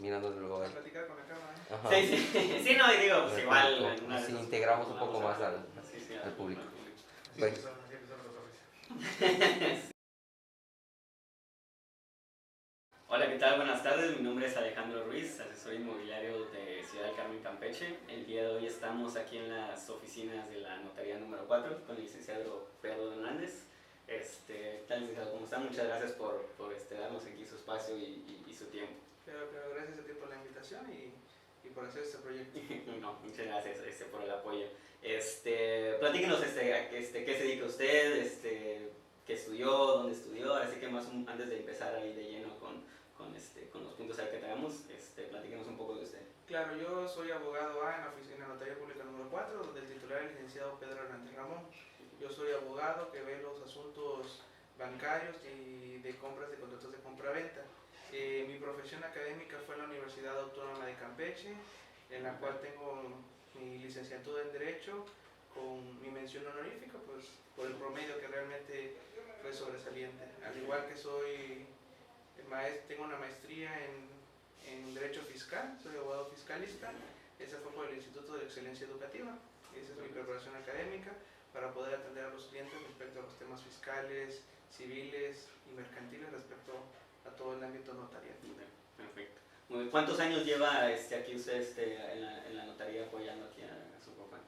mirando desde luego. Platicar con la cámara. Ajá. Sí, sí, sí, no, y digo, pues igual. Así integramos un poco más al público. Así que son los hombres. Hola, ¿qué tal? Buenas tardes, mi nombre es Alejandro Ruiz, asesor inmobiliario de Ciudad del Carmen, Campeche. El día de hoy estamos aquí en las oficinas de la notaría número 4 con el licenciado Pedro Hernández. Tal licenciado, ¿cómo está? Muchas gracias por darnos aquí su espacio y su tiempo. Pero gracias a ti por la invitación y por hacer este proyecto. No, muchas gracias por el apoyo. Platíquenos a qué se dedica usted, qué estudió, dónde estudió, así que antes de empezar ahí de lleno con los puntos que traemos, platíquenos un poco de usted. Claro, yo soy abogado en la oficina Notaría Pública número 4, donde el titular es el licenciado Pedro Hernández Ramón. Yo soy abogado que ve los asuntos bancarios y de compras de contratos de compra-venta. Mi profesión académica fue en la Universidad Autónoma de Campeche, en la cual tengo mi licenciatura en Derecho con mi mención honorífica, pues por el promedio que realmente fue sobresaliente. Al igual que tengo una maestría en Derecho Fiscal, soy abogado fiscalista. Esa fue por el Instituto de Excelencia Educativa. Esa es mi preparación académica para poder atender a los clientes respecto a los temas fiscales, civiles y mercantiles respecto a todo el ámbito notarial. Perfecto. ¿Cuántos años lleva aquí usted en la notaría apoyando aquí a su papá?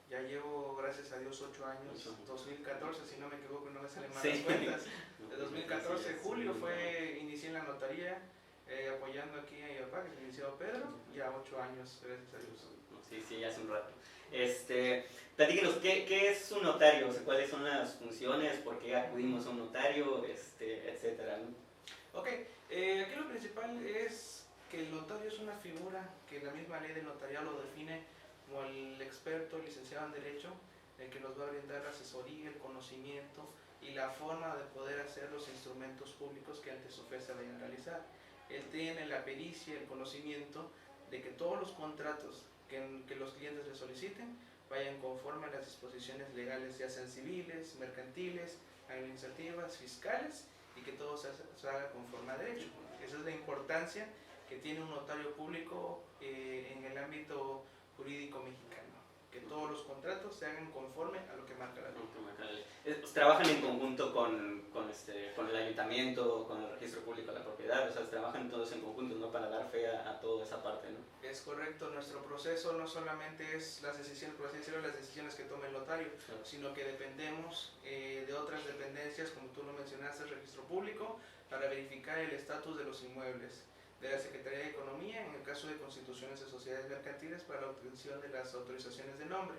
Ya llevo, gracias a Dios, 8 años. 2014, si no me equivoco, no me salen mal Sí. las cuentas. De 2014, julio, inicié en la notaría, apoyando aquí a mi papá, que es el licenciado Pedro, ya 8 años, gracias a Dios. Sí, hace un rato. Platíquenos, ¿qué es un notario? O sea, ¿cuáles son las funciones? ¿Por qué acudimos a un notario? Etcétera, ¿no? Ok, aquí lo principal es que el notario es una figura que la misma ley del notariado lo define como el experto licenciado en Derecho, el que nos va a brindar la asesoría, el conocimiento y la forma de poder hacer los instrumentos públicos que ante su fe se vayan a realizar. Él tiene la pericia, el conocimiento de que todos los contratos que los clientes le soliciten vayan conforme a las disposiciones legales, ya sean civiles, mercantiles, administrativas, fiscales, y que todo se haga conforme a derecho. Esa es la importancia que tiene un notario público en el ámbito jurídico mexicano, que todos los contratos se hagan conforme a lo que marca la ley. ¿Trabajan en conjunto con el ayuntamiento, con el registro público de la propiedad? O sea, trabajan todos en conjunto, ¿no? Para dar fe a toda esa parte, ¿no? Es correcto, nuestro proceso no solamente es las decisiones, por así decirlo, las decisiones que tome el notario, claro, sino que dependemos de otras dependencias, como tú lo mencionaste, el registro público, para verificar el estatus de los inmuebles, de la Secretaría de Economía, en el caso de constituciones de sociedades mercantiles, para la obtención de las autorizaciones de nombre.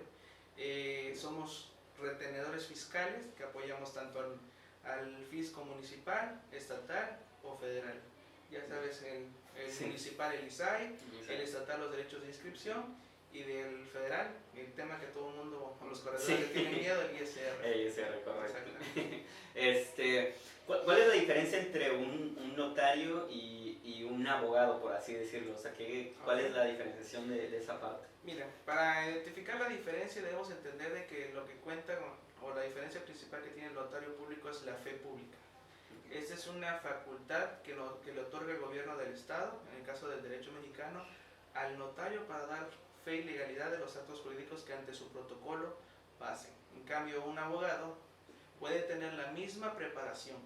Somos retenedores fiscales que apoyamos tanto al fisco municipal, estatal o federal. Ya sabes, el sí, municipal el ISAI, el estatal los derechos de inscripción, y del federal, el tema que todo el mundo, los corredores sí, tienen miedo, el ISR. El ISR, correcto. ¿Cuál es la diferencia entre un notario y un abogado, por así decirlo? O sea, ¿cuál es la diferenciación de esa parte? Mira, para identificar la diferencia debemos entender de que lo que cuenta, o la diferencia principal que tiene el notario público, es la fe pública. Esta es una facultad que le otorga el gobierno del Estado, en el caso del derecho mexicano, al notario para dar fe y legalidad de los actos jurídicos que ante su protocolo pasen. En cambio, un abogado puede tener la misma preparación,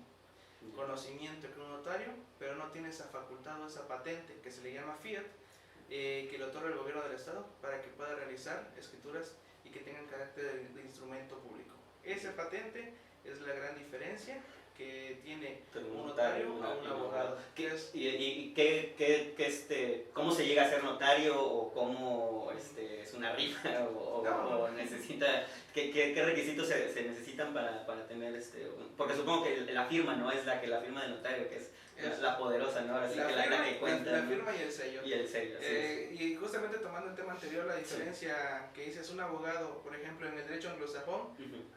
conocimiento que un notario, pero no tiene esa facultad o esa patente que se le llama fiat, que le otorga el gobierno del Estado para que pueda realizar escrituras y que tengan carácter de instrumento público. Esa patente es la gran diferencia que tiene un notario a un abogado. ¿Cómo se llega a ser notario, o cómo es una rifa, o necesita, qué requisitos se necesitan para tener porque supongo que la firma no es la firma del notario, que es la poderosa, ¿no? Ahora sí que la que cuenta. La firma y el sello. Y el sello, sí. Y justamente tomando el tema anterior, la diferencia que dices, un abogado, por ejemplo, en el derecho anglosajón,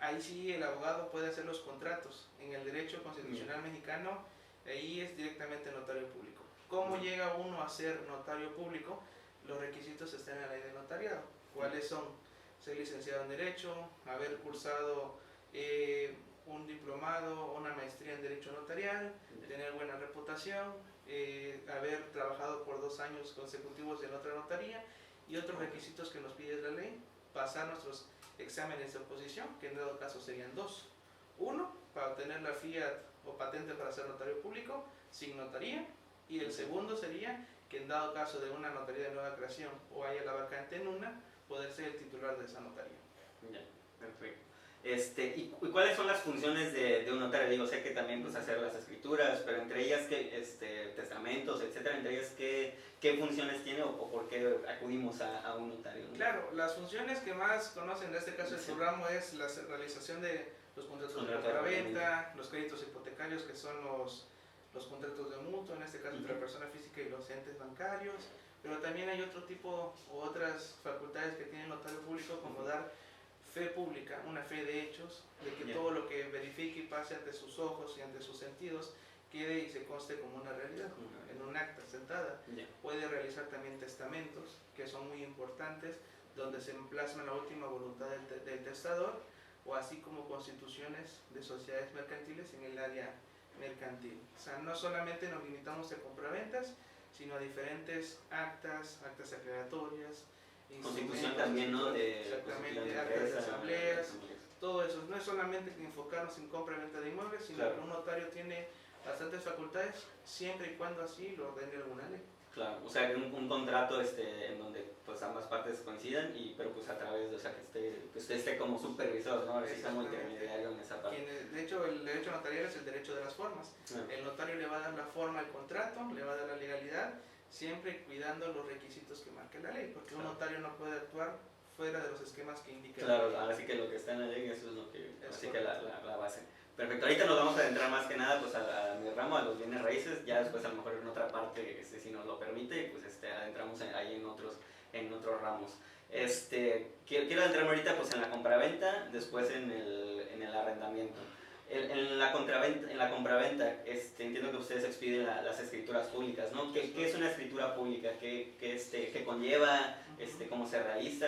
ahí sí el abogado puede hacer los contratos. En el derecho constitucional mexicano, ahí es directamente notario público. ¿Cómo llega uno a ser notario público? Los requisitos están en la ley de notariado. ¿Cuáles son? Ser licenciado en Derecho, haber cursado un diplomado, una maestría en Derecho Notarial, tener buena reputación, haber trabajado por 2 años consecutivos en otra notaría y otros requisitos que nos pide la ley, pasar nuestros exámenes de oposición, que en dado caso serían 2. Uno, para obtener la fiat o patente para ser notario público sin notaría, y el segundo sería que en dado caso de una notaría de nueva creación o haya la vacante en una, poder ser el titular de esa notaría. Ya, perfecto. ¿Y cuáles son las funciones de un notario? Digo, sé que también pues hacer las escrituras, pero entre ellas testamentos, etcétera, entre ellas qué funciones tiene o por qué acudimos a un notario, ¿no? Claro, las funciones que más conocen en este caso de su ramo es la realización de los contratos de compraventa, los créditos hipotecarios, que son los contratos de mutuo, en este caso entre la persona física y los entes bancarios, pero también hay otro tipo o otras facultades que tiene el notario público, como dar fe pública, una fe de hechos, de que todo lo que verifique y pase ante sus ojos y ante sus sentidos quede y se conste como una realidad, en un acta sentada. Puede realizar también testamentos, que son muy importantes, donde se plasma la última voluntad del testador, o así como constituciones de sociedades mercantiles en el área mercantil. O sea, no solamente nos limitamos a compraventas, sino a diferentes actas aclaratorias, Constitución también, ¿no? Exactamente, actas de asambleas, todo eso. No es solamente enfocarnos en compra y venta de inmuebles, sino que un notario tiene bastantes facultades, siempre y cuando así lo ordene alguna ley. Claro, o sea, un contrato en donde pues ambas partes coincidan, pero pues a través de, o sea, que usted esté como supervisor, ¿no? Así como intermediario en esa parte. De hecho, el derecho notarial es el derecho de las formas. El notario le va a dar la forma al contrato, le va a dar la legalidad, siempre cuidando los requisitos que marque la ley, porque un notario no puede actuar fuera de los esquemas que indica la ley. Claro, así que lo que está en la ley, eso es lo que, así que la base. Perfecto, ahorita nos vamos a adentrar más que nada pues a mi ramo, a los bienes raíces, ya después a lo mejor en otra parte, si nos lo permite, pues adentramos ahí en otros ramos. Quiero adentrarme ahorita pues en la compraventa, después en el arrendamiento. En la compraventa, entiendo que ustedes expiden las escrituras públicas, ¿no? ¿Qué es una escritura pública? ¿Qué conlleva? ¿Cómo se realiza?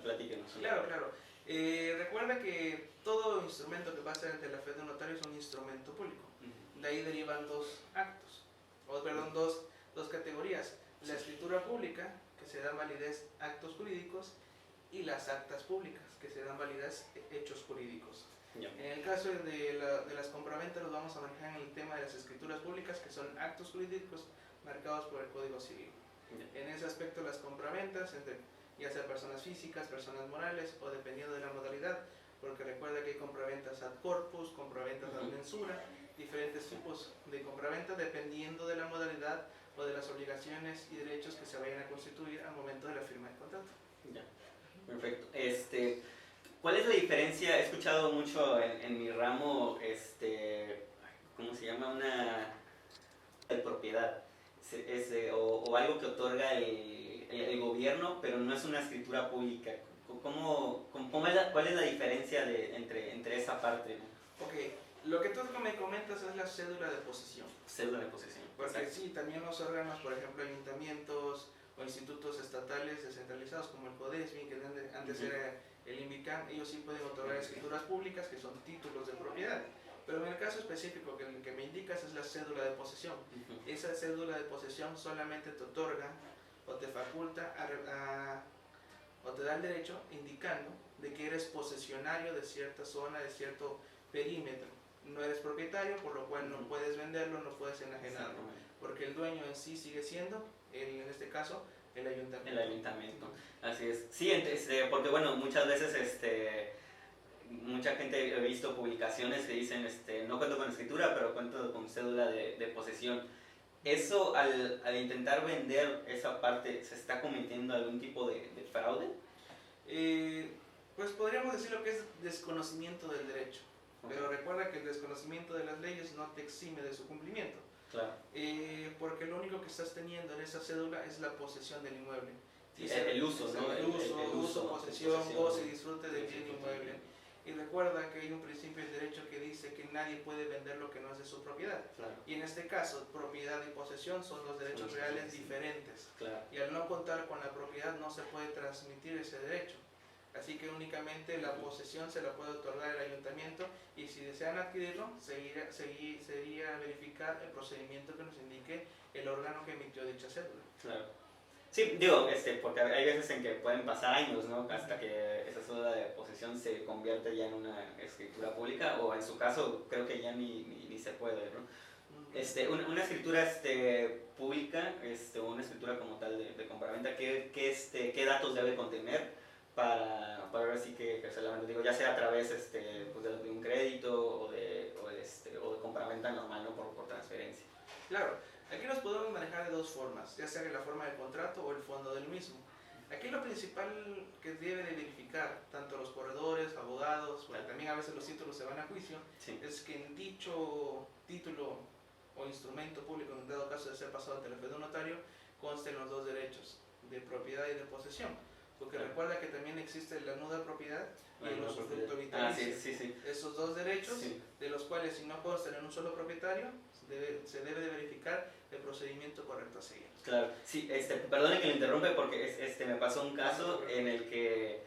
Platíquenos. Claro. Recuerda que todo instrumento que pasa ante la fe de un notario es un instrumento público. De ahí derivan dos categorías. La escritura pública, que se da validez actos jurídicos, y las actas públicas, que se dan validez hechos jurídicos. En el caso de las compraventas los vamos a manejar en el tema de las escrituras públicas, que son actos jurídicos marcados por el Código Civil. En ese aspecto las compraventas, ya sea personas físicas, personas morales, o dependiendo de la modalidad, porque recuerda que hay compraventas ad corpus, compraventas ad mensura, diferentes tipos de compraventa dependiendo de la modalidad o de las obligaciones y derechos que se vayan a constituir al momento de la firma del contrato. Ya, perfecto. ¿Cuál es la diferencia? He escuchado mucho en mi ramo, ¿cómo se llama? Una de propiedad, o algo que otorga el gobierno, pero no es una escritura pública. ¿Cuál es la diferencia entre esa parte? Ok, lo que tú me comentas es la cédula de posesión. Cédula de posesión. Porque exacto. sí, también los órganos, por ejemplo, ayuntamientos o institutos estatales descentralizados como el CODESBI, que antes era el INVICAM, ellos sí pueden otorgar escrituras públicas, que son títulos de propiedad. Pero en el caso específico que me indicas es la cédula de posesión. Esa cédula de posesión solamente te otorga o te faculta o te da el derecho indicando de que eres posesionario de cierta zona, de cierto perímetro. No eres propietario, por lo cual no puedes venderlo, no puedes enajenarlo, porque el dueño en sí sigue siendo, en este caso, el ayuntamiento. El ayuntamiento, así es. Sí, porque bueno, muchas veces mucha gente he visto publicaciones que dicen no cuento con escritura, pero cuento con cédula de posesión. ¿Eso al intentar vender esa parte se está cometiendo algún tipo de fraude? Pues podríamos decir lo que es desconocimiento del derecho. Pero recuerda que el desconocimiento de las leyes no te exime de su cumplimiento. Claro. Porque lo único que estás teniendo en esa cédula es la posesión del inmueble. El uso, ¿no? El uso, posesión, goce y disfrute del bien inmueble. Y recuerda que hay un principio del derecho que dice que nadie puede vender lo que no es de su propiedad. Claro. Y en este caso, propiedad y posesión son dos derechos reales diferentes. Claro. Y al no contar con la propiedad no se puede transmitir ese derecho. Así que únicamente la posesión se la puede otorgar el ayuntamiento y si desean adquirirlo, sería verificar el procedimiento que nos indique el órgano que emitió dicha cédula. Claro. Sí, digo, porque hay veces en que pueden pasar años, ¿no? Hasta que esa cédula de posesión se convierte ya en una escritura pública, o en su caso creo que ya ni se puede, ¿no? Una escritura pública, una escritura como tal de compraventa, ¿qué datos debe contener para ver si que se la vende? Digo, ya sea a través pues de un crédito o de compraventa normal, ¿no? Por transferencia. Claro, aquí nos podemos manejar de dos formas, ya sea en la forma del contrato o el fondo del mismo. Aquí lo principal que debe de verificar, tanto los corredores, abogados, porque también a veces los títulos se van a juicio, sí, es que en dicho título o instrumento público, en dado caso de ser pasado ante la fe de un notario, consten los dos derechos, de propiedad y de posesión. Porque recuerda que también existe la nuda propiedad y el usufructo vitalicio. Sí. Esos dos derechos, de los cuales si no constan en un solo propietario, se debe de verificar el procedimiento correcto a seguir. Claro, sí, perdone que le interrumpe porque me pasó un caso en el que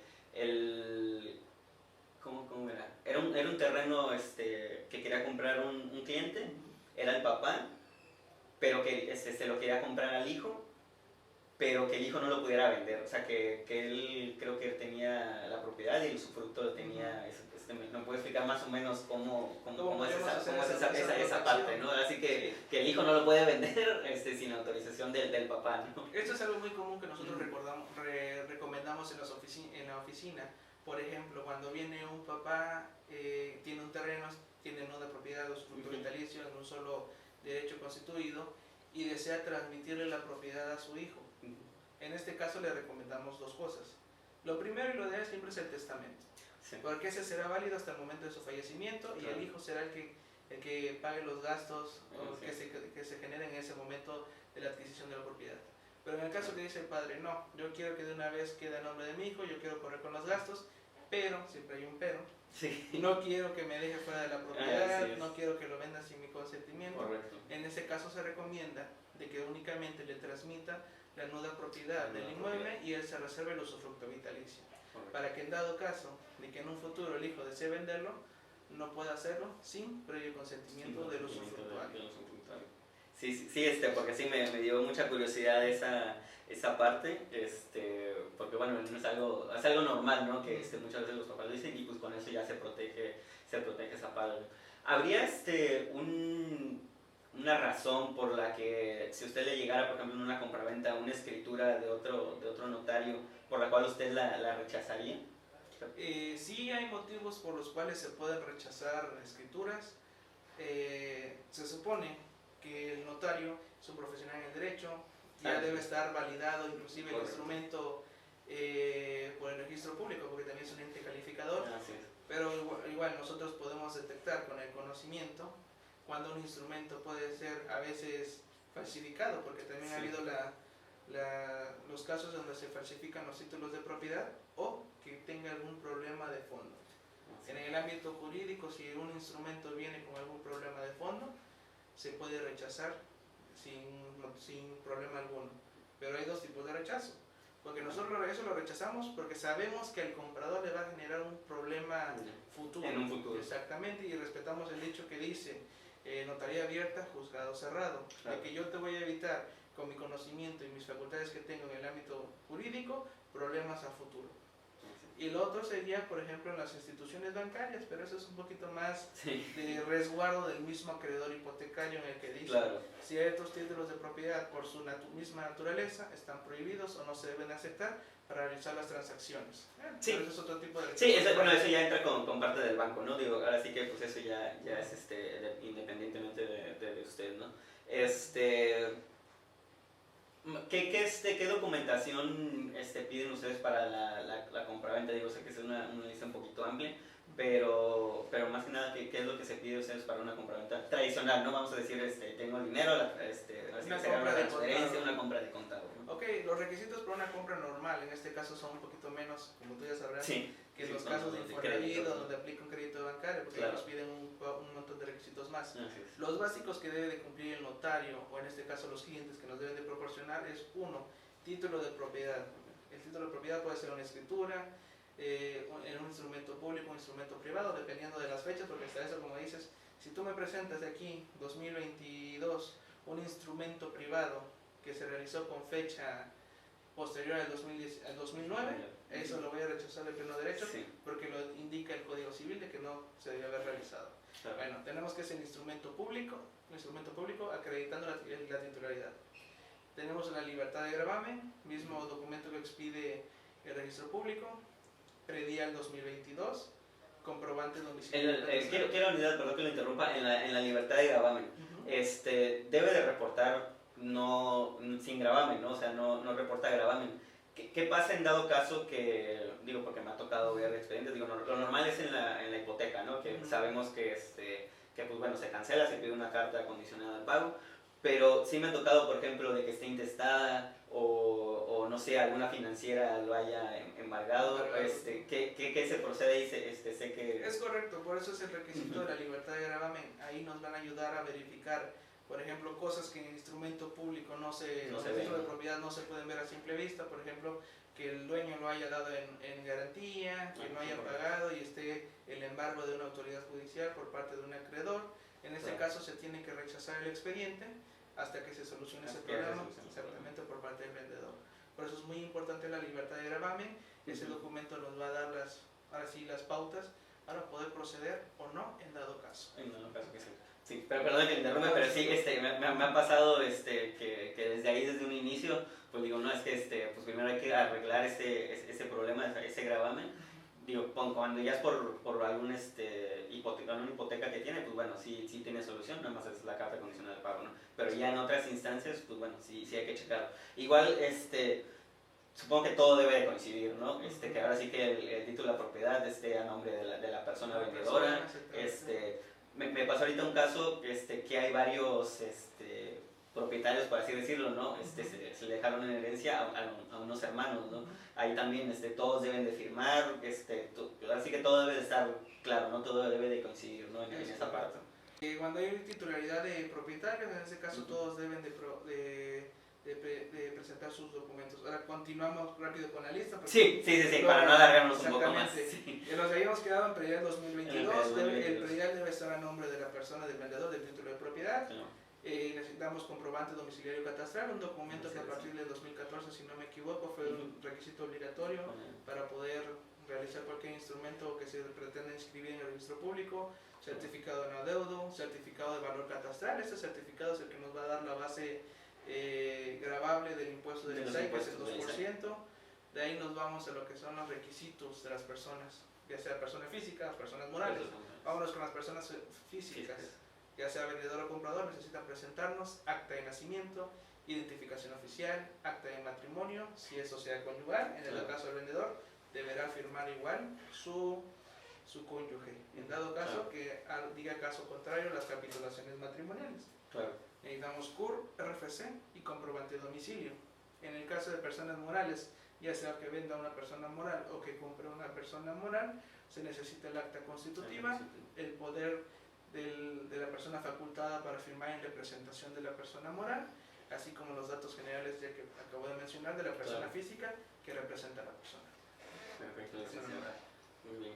¿cómo era? Era un terreno que quería comprar un cliente, era el papá, pero que se lo quería comprar al hijo, pero que el hijo no lo pudiera vender, o sea que él creo que tenía la propiedad y el usufructo lo tenía. ¿Me puede explicar más o menos cómo es esa parte, ¿no? Así que el hijo no lo puede vender sin autorización del papá, ¿no? Esto es algo muy común que nosotros recomendamos en la oficina. Por ejemplo, cuando viene un papá, tiene un terreno, tiene nuda propiedad, usufructo vitalicio en un solo derecho constituido y desea transmitirle la propiedad a su hijo. En este caso le recomendamos dos cosas. Lo primero y lo ideal siempre es el testamento. Sí. Porque ese será válido hasta el momento de su fallecimiento y el hijo será el que pague los gastos que se generen en ese momento de la adquisición de la propiedad. Pero en el caso que dice el padre, no, yo quiero que de una vez quede a nombre de mi hijo, yo quiero correr con los gastos, pero, siempre hay un pero, no quiero que me deje fuera de la propiedad, no quiero que lo venda sin mi consentimiento. Correcto. En ese caso se recomienda de que únicamente le transmita la nuda propiedad del inmueble y él se reserve el usufructo vitalicio. Correcto. Para que en dado caso de que en un futuro el hijo desee venderlo, no pueda hacerlo sin previo consentimiento del usufructuario. Sí, porque sí me dio mucha curiosidad esa parte, porque bueno, no es algo normal, ¿no? Que muchas veces los papás lo dicen y pues con eso ya se protege esa parte. ¿Habría una razón por la que si usted le llegara, por ejemplo, en una compraventa, una escritura de otro notario, por la cual usted la rechazaría? Sí hay motivos por los cuales se pueden rechazar escrituras. Se supone que el notario es un profesional en el derecho, ya debe estar validado inclusive el instrumento por el registro público, porque también es un ente calificador. Pero igual nosotros podemos detectar con el conocimiento cuando un instrumento puede ser a veces falsificado, porque también ha habido los casos donde se falsifican los títulos de propiedad o que tenga algún problema de fondo. En el ámbito jurídico, si un instrumento viene con algún problema de fondo, se puede rechazar sin problema alguno. Pero hay dos tipos de rechazo. Porque nosotros eso lo rechazamos porque sabemos que al comprador le va a generar un problema futuro. En un futuro. Exactamente, y respetamos el dicho que dice notaría abierta, juzgado cerrado. Claro. De que yo te voy a evitar con mi conocimiento y mis facultades que tengo en el ámbito jurídico problemas a futuro. Y lo otro sería, por ejemplo, en las instituciones bancarias, pero eso es un poquito más de resguardo del mismo acreedor hipotecario, en el que dice ciertos títulos de propiedad por su misma naturaleza están prohibidos o no se deben aceptar para realizar las transacciones. Pero eso es otro tipo de... eso ya entra con parte del banco, ¿no? Digo, ahora sí que pues eso ya es independientemente de usted, ¿no? ¿Qué documentación piden ustedes para la compraventa? Digo, sé que es una lista un poquito amplia, pero más que nada, ¿qué es lo que se pide ustedes para una compraventa tradicional? No vamos a decir, tengo el dinero, una compra de transferencia, una compra de contado, ¿no? Ok, los requisitos para una compra normal, en este caso son un poquito menos, como tú ya sabrás, que en los casos de Infonavit, donde aplica un crédito bancario, porque ellos piden un montón de requisitos más. Los básicos que debe de cumplir el notario, o en este caso los clientes que nos deben de proporcionar, es uno, título de propiedad. El título de propiedad puede ser una escritura, en un instrumento público o un instrumento privado, dependiendo de las fechas, porque hasta eso, como dices, si tú me presentas de aquí, 2022, un instrumento privado que se realizó con fecha posterior al 2009, eso lo voy a rechazar de pleno derecho, Sí. porque lo indica el Código Civil de que no se debe haber realizado. Claro. Bueno, tenemos que ser instrumento público acreditando la titularidad. Tenemos la libertad de gravamen, mismo documento que expide el registro público, predial 2022, comprobante domiciliario. Quiero unidad, perdón que lo interrumpa, en la libertad de gravamen. Debe de reportar sin gravamen, ¿no? O sea, no reporta gravamen. ¿Qué pasa en dado caso que, digo, porque me ha tocado ver expedientes, digo, lo normal es en la hipoteca, ¿no? Que sabemos que, pues bueno, se cancela, se pide una carta condicionada al pago, pero sí me ha tocado, por ejemplo, de que esté intestada o no sé, alguna financiera lo haya embargado, ¿qué se procede ahí? Sé que... Es correcto, por eso es el requisito de la libertad de gravamen. Ahí nos van a ayudar a verificar, por ejemplo, cosas que en el instrumento público o en el título de propiedad no se pueden ver a simple vista, por ejemplo, que el dueño lo haya dado en garantía, que no haya pagado y esté el embargo de una autoridad judicial por parte de un acreedor. En este caso se tiene que rechazar el expediente hasta que se solucione ese problema, exactamente, por parte del vendedor. Por eso es muy importante la libertad de gravamen. Ese documento nos va a dar las pautas para poder proceder o no en dado caso. En dado caso que sí. Sí, pero perdón que le interrumpa, pero sí, me ha pasado que desde ahí, desde un inicio, pues digo, no, es que pues primero hay que arreglar ese problema, ese gravamen. Digo, cuando ya es por alguna hipoteca que tiene, pues bueno, sí tiene solución, nada más es la carta condicional de pago, ¿no? Pero ya en otras instancias, pues bueno, sí hay que checarlo. Igual, supongo que todo debe de coincidir, ¿no? Que ahora sí que el título de la propiedad esté a nombre de la persona vendedora. Me pasó ahorita un caso que hay varios propietarios, por así decirlo, ¿no? Se le dejaron en herencia a unos hermanos, ¿no? Ahí también todos deben de firmar, así que todo debe de estar claro, ¿no? Todo debe de coincidir, ¿no? En esa parte. Cuando hay titularidad de propietarios, en este caso todos deben de presentar sus documentos. Ahora continuamos rápido con la lista. Sí, para no alargarnos un poco más. Sí. Nos habíamos quedado en predial 2022, el predial debe estar a nombre de la persona, del vendedor, del título de propiedad. Necesitamos comprobante domiciliario catastral, un documento que a partir del 2014, si no me equivoco, fue un requisito obligatorio para poder realizar cualquier instrumento que se pretenda inscribir en el registro público, certificado de no adeudo, certificado de valor catastral. Este certificado es el que nos va a dar la base gravable del impuesto del ISAI, que es el 2%. De ahí nos vamos a lo que son los requisitos de las personas, ya sea persona física o personas morales. Vámonos con las personas físicas, ya sea vendedor o comprador, necesitan presentarnos acta de nacimiento, identificación oficial, acta de matrimonio, si es sociedad conyugal. En el caso del vendedor, deberá firmar igual su cónyuge. En dado caso que diga caso contrario, las capitulaciones matrimoniales. Necesitamos CUR, RFC y comprobante de domicilio. En el caso de personas morales, ya sea que venda una persona moral o que compre una persona moral, se necesita el acta constitutiva, el poder de la persona facultada para firmar en representación de la persona moral, así como los datos generales ya que acabo de mencionar de la persona física que representa a la persona. Perfecto, muy bien.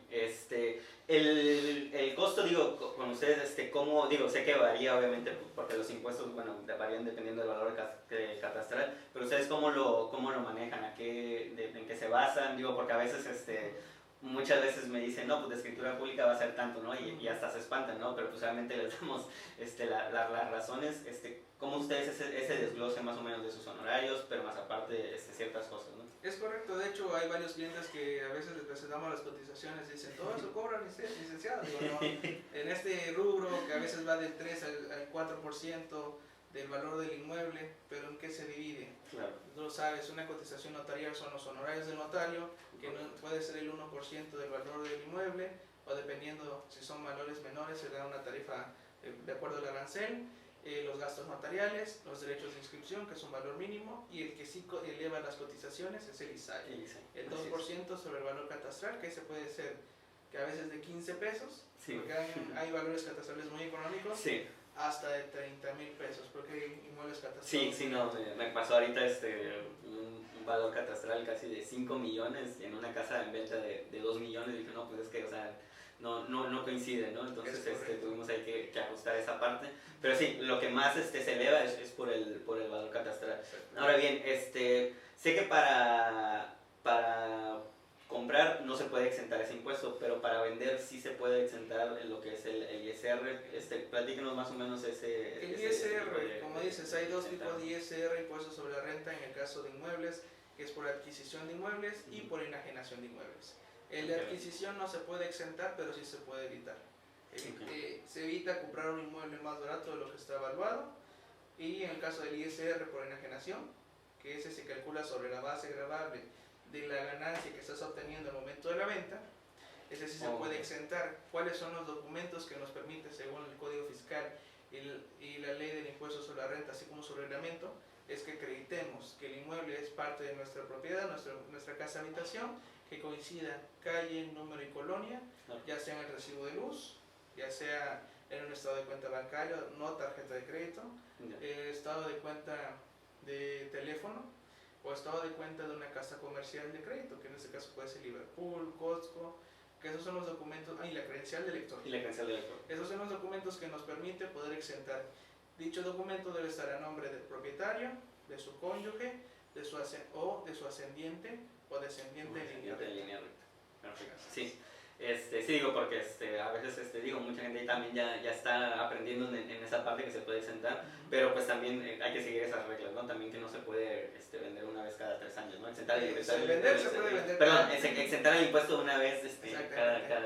El costo, digo, con ustedes, ¿cómo? Digo, sé que varía obviamente porque los impuestos, bueno, varían dependiendo del valor catastral, pero ustedes ¿cómo lo manejan? ¿En qué se basan? Digo, porque a veces, muchas veces me dicen, no, pues de escritura pública va a ser tanto, ¿no? Y hasta se espantan, ¿no? Pero pues obviamente les damos las razones, ¿cómo ustedes ese desglose más o menos de sus honorarios, pero más aparte ciertas cosas, ¿no? Es correcto, de hecho hay varios clientes que a veces les presentamos las cotizaciones y dicen, todo eso cobra licenciado. Digo, no, en este rubro que a veces va del 3 al 4% del valor del inmueble, pero ¿en qué se divide? Claro. Tú lo sabes, una cotización notarial son los honorarios del notario, que no, puede ser el 1% del valor del inmueble, o dependiendo si son valores menores, se da una tarifa de acuerdo al arancel. Los gastos notariales, los derechos de inscripción, que es un valor mínimo, y el que sí eleva las cotizaciones es el ISAI. El 2% sobre el valor catastral, que ese puede ser que a veces de 15 pesos, porque hay valores catastrales muy económicos, hasta de 30,000 pesos, porque hay inmuebles catastrales. Sí, no, me pasó ahorita un valor catastral casi de 5 millones en una casa en venta de 2 millones. Dije, no, pues es que, o sea, no coincide, ¿no? Entonces tuvimos ahí que ajustar esa parte. Pero sí, lo que más se eleva es por el valor catastral. Ahora bien, sé que para comprar no se puede exentar ese impuesto, pero para vender sí se puede exentar lo que es el ISR. Platíquenos más o menos ese... El ISR, como dices, hay dos tipos de ISR, impuesto sobre la renta en el caso de inmuebles, que es por adquisición de inmuebles y por enajenación de inmuebles. El de adquisición no se puede exentar, pero sí se puede evitar. Se evita comprar un inmueble más barato de lo que está evaluado, y en el caso del ISR por enajenación, que ese se calcula sobre la base gravable de la ganancia que estás obteniendo al momento de la venta, ese sí se puede exentar. ¿Cuáles son los documentos que nos permite, según el Código Fiscal y la Ley del Impuesto sobre la Renta, así como su reglamento? Es que acreditemos que el inmueble es parte de nuestra propiedad, nuestra casa habitación, que coincida calle, número y colonia, ya sea en el recibo de luz, ya sea en un estado de cuenta bancario, no tarjeta de crédito, estado de cuenta de teléfono, o estado de cuenta de una casa comercial de crédito, que en este caso puede ser Liverpool, Costco, que esos son los documentos, y la credencial de lector. Esos son los documentos que nos permite poder exentar. Dicho documento debe estar a nombre del propietario, de su cónyuge, de su ascendiente o descendiente en línea recta. Perfecto. Sí. Sí digo porque a veces digo, mucha gente también ya está aprendiendo en esa parte que se puede exentar, pero pues también hay que seguir esas reglas, ¿no? También que no se puede vender una vez cada 3 años, ¿no? Exentar el impuesto una vez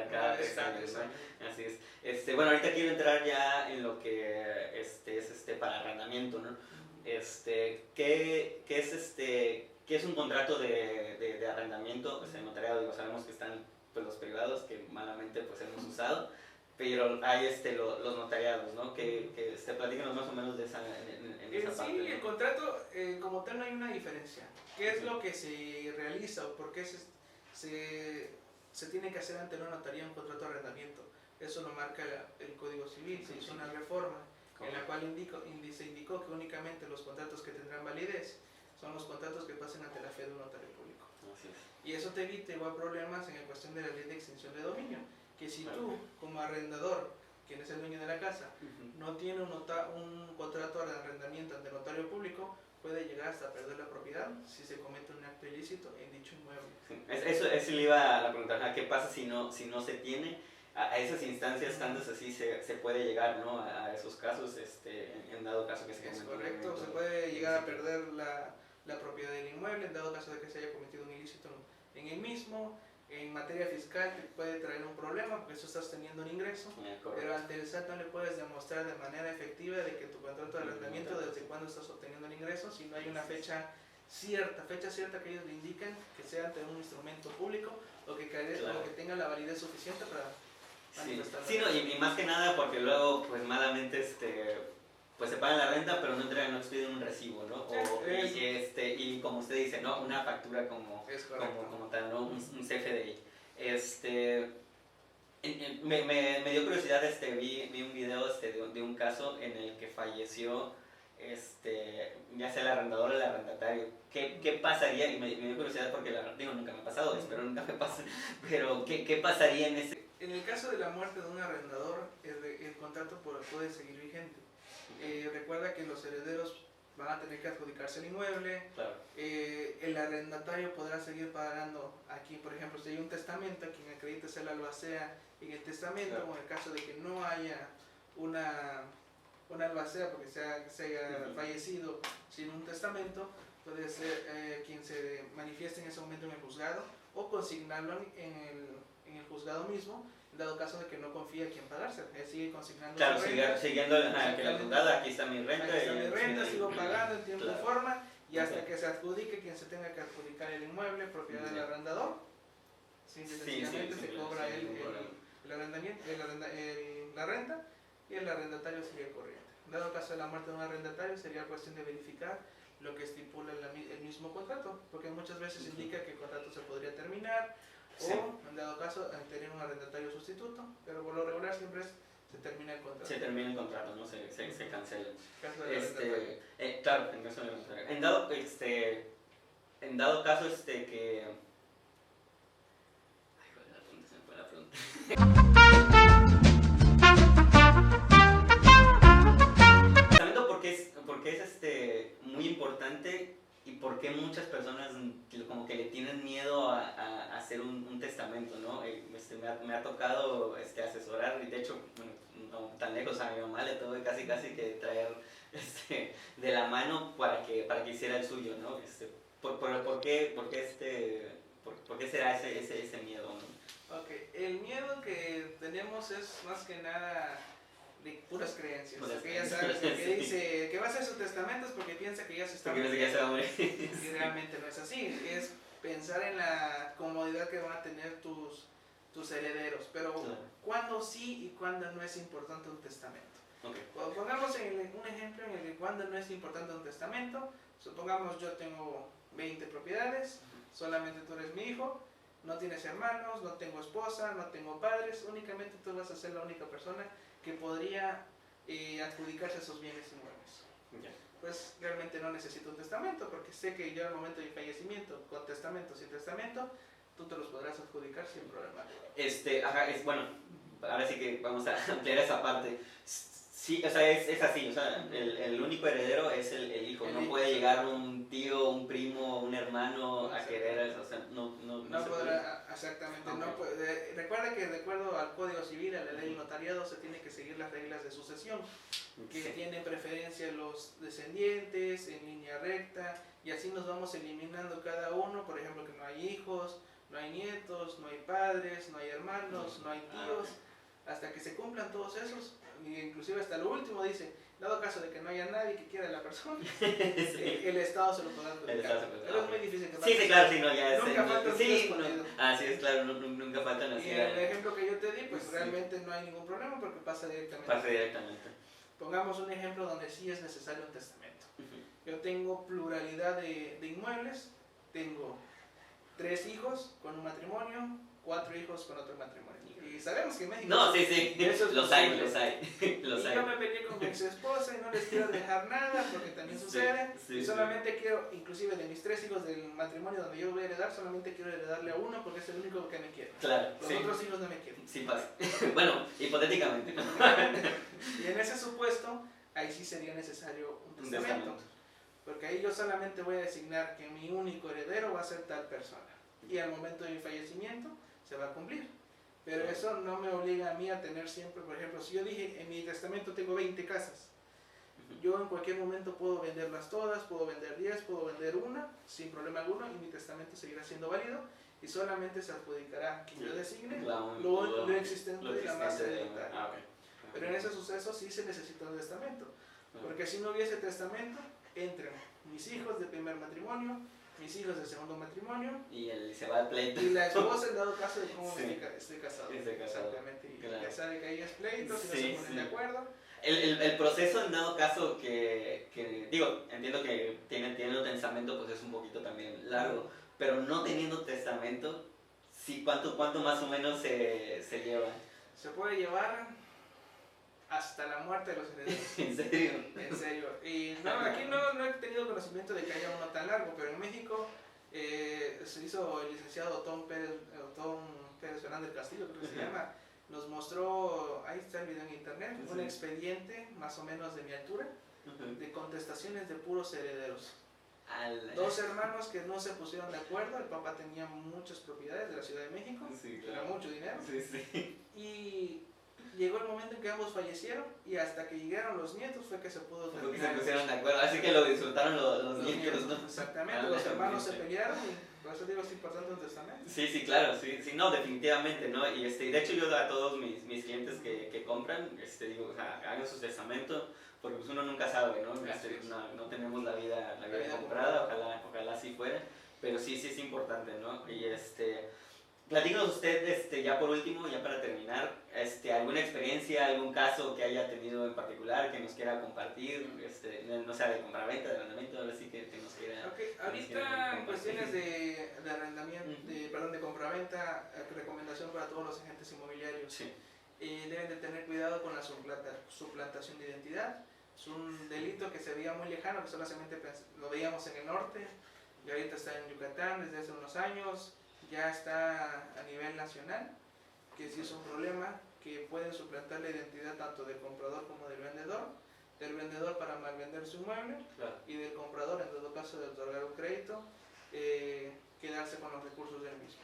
cada 3 años, ¿no? Así es. Bueno, ahorita quiero entrar ya en lo que es para arrendamiento, ¿no? ¿Qué es un contrato de arrendamiento? Pues en notariado, digo, sabemos que están pues los privados que malamente pues hemos usado, pero hay los notariados, ¿no? Que platícanos más o menos de esa, en esa parte. Sí, el contrato como tal no hay una diferencia. ¿Qué es lo que se realiza o por qué se tiene que hacer ante una notaría un contrato de arrendamiento? Eso lo marca el Código Civil. Se hizo una reforma en la cual se indicó que únicamente los contratos que tendrán validez son los contratos que pasen ante la fe de un notario público. Así es. Y eso te evita igual problemas en la cuestión de la ley de extinción de dominio, que si tú como arrendador, quien es el dueño de la casa, no tiene un contrato de arrendamiento ante notario público, puede llegar hasta perder la propiedad si se comete un acto ilícito en dicho inmueble. Sí. Eso le iba a preguntar, ¿qué pasa si no se tiene? A esas instancias tantas así se puede llegar, ¿no? A esos casos, en dado caso que se cometa. Es correcto, se puede llegar a perder la propiedad del inmueble en dado caso de que se haya cometido un ilícito en el mismo. En materia fiscal te puede traer un problema porque tú estás teniendo un ingreso, pero ante el SAT no le puedes demostrar de manera efectiva de que tu contrato de arrendamiento desde cuándo estás obteniendo el ingreso, si no hay una fecha cierta que ellos le indican que sea ante un instrumento público o que tenga la validez suficiente para manifestarlo. Sí, no, y más que nada porque luego pues malamente pues se pagan la renta pero no expiden un recibo, ¿no? Y como usted dice, ¿no? Una factura como tal, ¿no? Un CFDI. Me dio curiosidad, vi un video de un caso en el que falleció ya sea el arrendador o el arrendatario. ¿Qué pasaría? Y me dio curiosidad porque nunca me ha pasado, espero nunca me pase, pero ¿qué pasaría en ese? En el caso de la muerte de un arrendador, el contrato puede seguir vigente. Recuerda que los herederos van a tener que adjudicarse el inmueble. Claro. El arrendatario podrá seguir pagando aquí, por ejemplo, si hay un testamento, quien acredite ser la albacea en el testamento, claro. O en el caso de que no haya una albacea porque se haya fallecido sin un testamento, puede ser quien se manifieste en ese momento en el juzgado o consignarlo en el juzgado mismo. En dado caso de que no confía a quién pagarse, él sigue consignando. Claro, siguiendo que la juzgada, aquí está mi renta. Aquí está mi renta, sigo pagando en tiempo y forma, y hasta que se adjudique quien se tenga que adjudicar el inmueble, propiedad del arrendador, sencillamente se cobra la renta y el arrendatario sigue corriente. En dado caso de la muerte de un arrendatario, sería cuestión de verificar lo que estipula el mismo contrato, porque muchas veces indica que el contrato se podría terminar. O, en dado caso, tener un arrendatario sustituto, pero por lo regular siempre se termina el contrato. Se termina el contrato, ¿no? Se cancela. Caso de claro, en caso de arrendatario. En dado, en dado caso que... Ay, joder, la pregunta, se me fue la pregunta. Porque es muy importante y porque muchas personas como que le tienen miedo a hacer un testamento, ¿no? Me ha tocado asesorar, y de hecho, bueno, no tan lejos, a mi mamá le tuve casi que traer de la mano para que hiciera el suyo, ¿no? ¿Por qué será ese miedo, ¿no? Ok, el miedo que tenemos es más que nada de puras creencias. Que ya sabes, que dice que va a hacer su testamento es porque piensa que ya se está muriendo. Porque piensa que ya se va a morir. Y realmente no es así. Es pensar en la comodidad que van a tener tus herederos. Pero claro, ¿cuándo sí y cuándo no es importante un testamento? Okay. Pongamos un ejemplo en el que cuándo no es importante un testamento. Supongamos yo tengo 20 propiedades, solamente tú eres mi hijo, no tienes hermanos, no tengo esposa, no tengo padres, únicamente tú vas a ser la única persona que podría adjudicarse esos bienes inmuebles. Yeah. Pues realmente no necesito un testamento, porque sé que yo al momento de mi fallecimiento, con testamento, sin testamento, tú te los podrás adjudicar sin problema. Bueno, ahora sí que vamos a ampliar esa parte. Sí, o sea, es así, o sea, el único heredero es el hijo, no puede llegar un tío, un primo, un hermano a querer, o sea, no podrá, exactamente, okay. No puede. Recuerda que de acuerdo al Código Civil, a la ley del notariado, se tiene que seguir las reglas de sucesión, que sí, tienen preferencia los descendientes, en línea recta, y así nos vamos eliminando cada uno, por ejemplo, que no hay hijos, no hay nietos, no hay padres, no hay hermanos, no hay tíos, hasta que se cumplan todos esos. Inclusive hasta lo último dice, dado caso de que no haya nadie que quiera a la persona, sí, el Estado se lo podrá adjudicar. Pero es muy difícil que pase. Sí, claro, sí, no, ya es. Nunca faltan sí, así es, claro, nunca faltan así. Y en el ejemplo que yo te di, pues sí, realmente no hay ningún problema porque pasa directamente. Pasa directamente. Pongamos un ejemplo donde sí es necesario un testamento. Yo tengo pluralidad de inmuebles, tengo 3 hijos con un matrimonio, 4 hijos con otro matrimonio. Y sabemos que en México... No, sí, los hay. Y yo me peleé con mi ex esposa y no les quiero dejar nada porque también sucede. Y solamente quiero, inclusive de mis 3 hijos del matrimonio donde yo voy a heredar, solamente quiero heredarle a uno porque es el único que me quiere. Claro. Los otros hijos no me quieren. Sí pasa. Bueno, hipotéticamente. Y en ese supuesto, ahí sí sería necesario un testamento. Porque ahí yo solamente voy a designar que mi único heredero va a ser tal persona. Y al momento de mi fallecimiento se va a cumplir. Pero eso no me obliga a mí a tener siempre, por ejemplo, si yo dije en mi testamento tengo 20 casas, yo en cualquier momento puedo venderlas todas, puedo vender 10, puedo vender una, sin problema alguno, y mi testamento seguirá siendo válido y solamente se adjudicará quien yo designe lo existente de la masa hereditaria. Pero en ese suceso sí se necesita un testamento, porque si no hubiese testamento, entran mis hijos de primer matrimonio, mis hijos de segundo matrimonio y se va al pleito y la esposa en dado caso de cómo estoy casado. Exactamente. Y claro, ya sabe que hay pleitos y no se ponen de acuerdo. El proceso en dado caso que digo, entiendo que teniendo testamento pues es un poquito también largo, pero no teniendo testamento, sí, ¿cuánto más o menos se lleva? Se puede llevar hasta la muerte de los herederos. ¿En serio? En serio. Y no, aquí no he tenido conocimiento de que haya uno tan largo, pero en México se hizo el licenciado Otón Pérez Fernández Castillo, creo que se llama, nos mostró, ahí está el video en internet, un expediente más o menos de mi altura, de contestaciones de puros herederos. 2 hermanos que no se pusieron de acuerdo, el papá tenía muchas propiedades de la Ciudad de México, era mucho dinero, y llegó el momento en que ambos fallecieron y hasta que llegaron los nietos fue que se pudo terminar. Se pusieron de acuerdo, así que lo disfrutaron los nietos, ¿no? Exactamente, los hermanos se pelearon y por eso digo es importante un testamento. Sí, claro, sí, no, definitivamente, ¿no? Y de hecho yo a todos mis clientes que compran, digo, o sea, hagan su testamento, porque pues uno nunca sabe, ¿no? No tenemos la vida comprada, ojalá así fuera, pero sí es importante, ¿no? Y platícanos usted, ya por último, ya para terminar, alguna experiencia, algún caso que haya tenido en particular que nos quiera compartir, no sea de compraventa, de arrendamiento, ahora sí que nos quiera. Ahorita en cuestiones de arrendamiento, de compraventa, recomendación para todos los agentes inmobiliarios. Sí. Deben de tener cuidado con la suplantación de identidad. Es un delito que se veía muy lejano, que solamente lo veíamos en el norte. y ahorita está en Yucatán desde hace unos años, ya está a nivel nacional, que sí es un problema, que pueden suplantar la identidad tanto del comprador como del vendedor para malvender su inmueble, Claro. y del comprador, en todo caso de otorgar un crédito, quedarse con los recursos del mismo.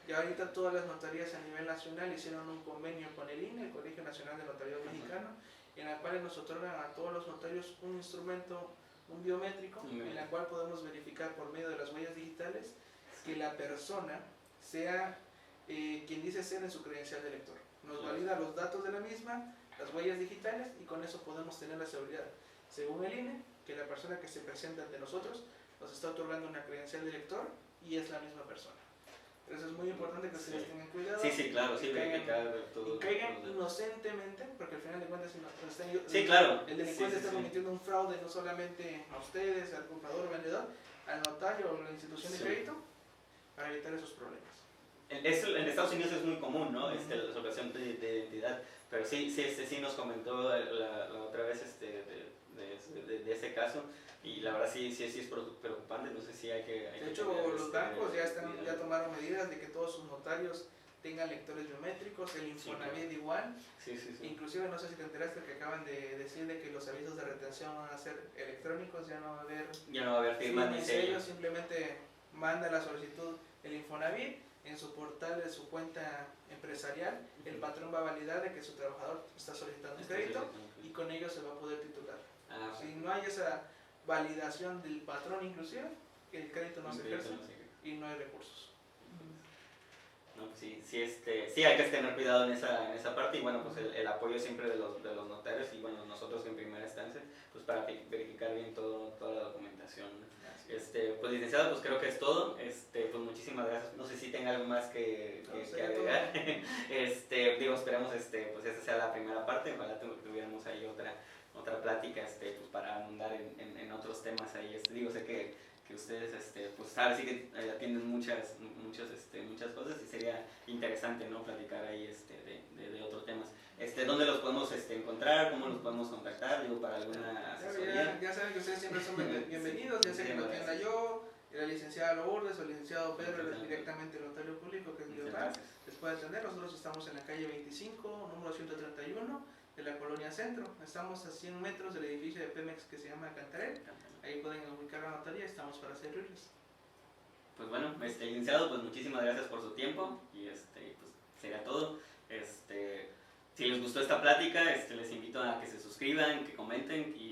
Y ahorita todas las notarías a nivel nacional hicieron un convenio con el INE, el Colegio Nacional de Notariado Mexicano, en el cual nos otorgan a todos los notarios un instrumento, un biométrico, en la cual podemos verificar por medio de las huellas digitales que la persona sea quien dice ser en su credencial de lector. Nos valida los datos de la misma, las huellas digitales, y con eso podemos tener la seguridad, según el INE, que la persona que se presenta ante nosotros nos está otorgando una credencial de lector y es la misma persona. Entonces es muy importante que ustedes tengan cuidado. Sí, claro, sí, verificar todo. Y caigan inocentemente, porque al final de cuentas el delincuente está cometiendo un fraude no solamente a ustedes, al comprador o vendedor, al notario o a la institución de crédito, para evitar esos problemas. En Estados Unidos es muy común, ¿no? La asociación de identidad, pero sí nos comentó la otra vez de ese caso, y la verdad sí es preocupante. No sé si hay que de hecho, los bancos ya tomaron medidas de que todos sus notarios tengan lectores biométricos, el Infonavit igual. Sí. Inclusive no sé si te enteraste que acaban de decir de que los avisos de retención van a ser electrónicos, ya no va a haber firma ni sello. Simplemente manda la solicitud el Infonavit en su portal de su cuenta empresarial, el patrón va a validar de que su trabajador está solicitando un crédito y con ello se va a poder titular. Si no hay esa validación del patrón inclusive, el crédito no se ejerce y no hay recursos. No, pues sí hay que tener cuidado en esa parte, y bueno, pues el apoyo siempre de los notarios, y bueno, nosotros en primera instancia, pues para verificar bien toda la documentación. Pues licenciado, pues creo que es todo. Pues muchísimas gracias. No sé si tenga algo más que agregar. Esperamos pues esta sea la primera parte. Ojalá tuviéramos ahí otra plática pues para abundar en otros temas ahí. Sé que ustedes pues ahora sí que atienden muchas cosas, y sería interesante, ¿no?, platicar ahí de otros temas. ¿Dónde los podemos encontrar? ¿Cómo los podemos contactar? Digo, para alguna asesoría. Ya saben que ustedes siempre son bienvenidos, ya sea que lo atienda yo, la licenciada Lourdes o el licenciado Pedro, directamente el notario público, que es mi hogar, les puede atender. Nosotros estamos en la calle 25, número 131, de la Colonia Centro. Estamos a 100 metros del edificio de Pemex que se llama Cantarell. Ahí pueden ubicar la notaría, estamos para servirles. Pues bueno, licenciado, pues muchísimas gracias por su tiempo, y pues sería todo. Si les gustó esta plática, les invito a que se suscriban, que comenten, y